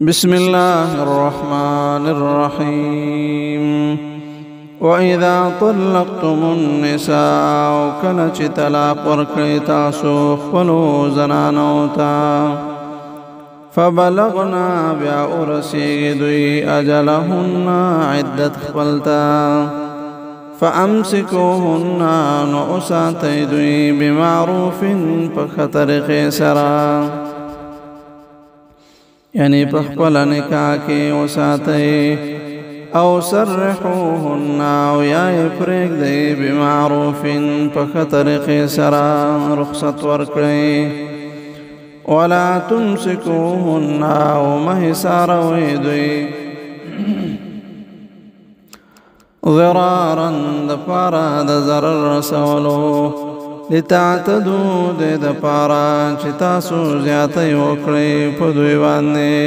بسم الله الرحمن الرحيم وإذا طلقتم النساء کله چې طلاق ورکړئ تاسو خپلو زنانو ته فبلغنا بیا ورسیږي دوی اجلهن عدت خپل ته فامسكوهن نو وساتئ دوی بمعروف په ښه طریقې سره یعنی په خپل نکاح کې وساتئ او سرحوهن او یا پرېږدئ بمعروف په ښه طریقې سره رخصت ورکړئ ولا تمسكوهن او مه حصاروئ دوی ضرارا دپاره د ضرر رسولو لتعتدوا د پاره چې تاسو زیاتی وکړئ په دوی باندې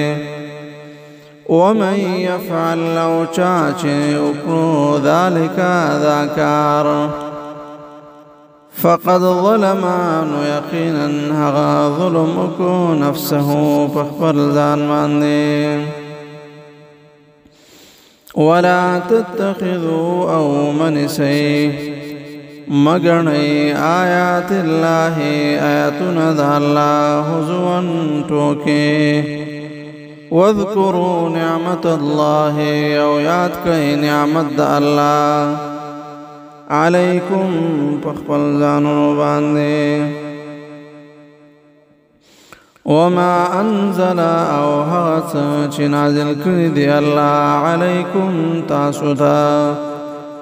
ومن يفعل لو چا چې وکړو ذلک دا کار فقد ظلم نو یقینا هغه ظلم کو نفسه په خپل ځان باندې ولا تتخذوا او منسئ مگنئی آیات اللہ آیاتنا دا اللہ حضوا ٹوکے واذکروا نعمت اللہ او یاد کئی نعمت دا اللہ علیکم پخپل زانو باندے وما انزل او حغت چی نازل کردی اللہ علیکم تاسودا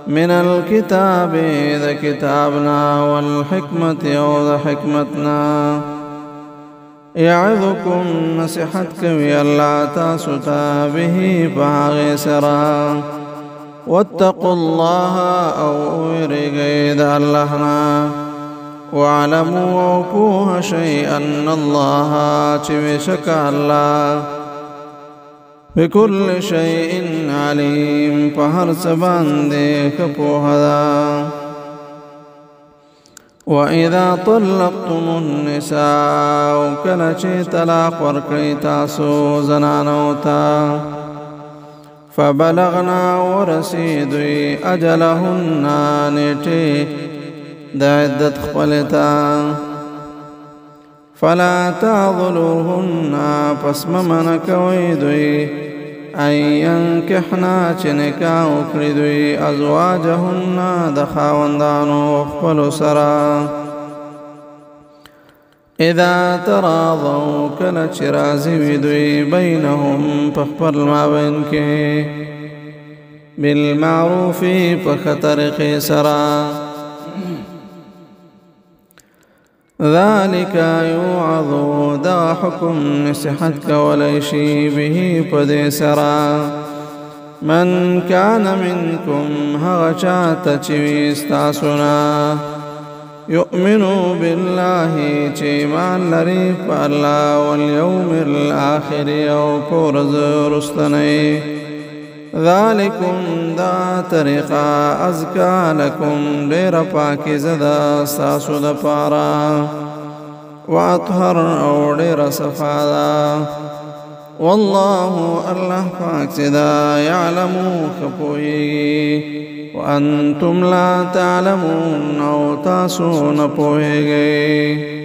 من الكتاب ذا كتابنا والحكمة او ذا حكمتنا يعظكم نصيحتك بي الله تاسوتا به باغي سرا واتقوا الله او ورقيد اللهنا واعلموا وقوه شيئا ان الله تبشك الله بكل شيء عليم فهر سبان دي كپوهدا وإذا طلقتم النساء کله چې طلاق ورکړئ تاسو زنانو ته فبلغنا ورسیدوی اجلهن نیټې د عدت خپل ته فلا تعضلوهن پس ممنع کوئ دوی ان ينكحنا چې نکاح وکړي دوی ازواجهن د خاوندانو خپلو سره اذا تراضوا کله چې راضي وي دوی بینهم په خپل مابین کې بالمعروف په ښه طریقې سره ذلك يوعظ دا حكم نصيحت کولی شي به پدې سره من كان منكم هغه چاته چې وي ستاسو نه يؤمن بالله چې ایمان لري په الله واليوم الآخر او په ورځ وروستنۍ ذالکم دا طریقه ازکا لکم ډیر پاکیزه ده ستاسو دپاره واطهر او ډیر صفا ده والله الله پاک چې ده یعلمو ښه پوهیږي وانتم لا تعلمون او تاسو نه پوهیږئ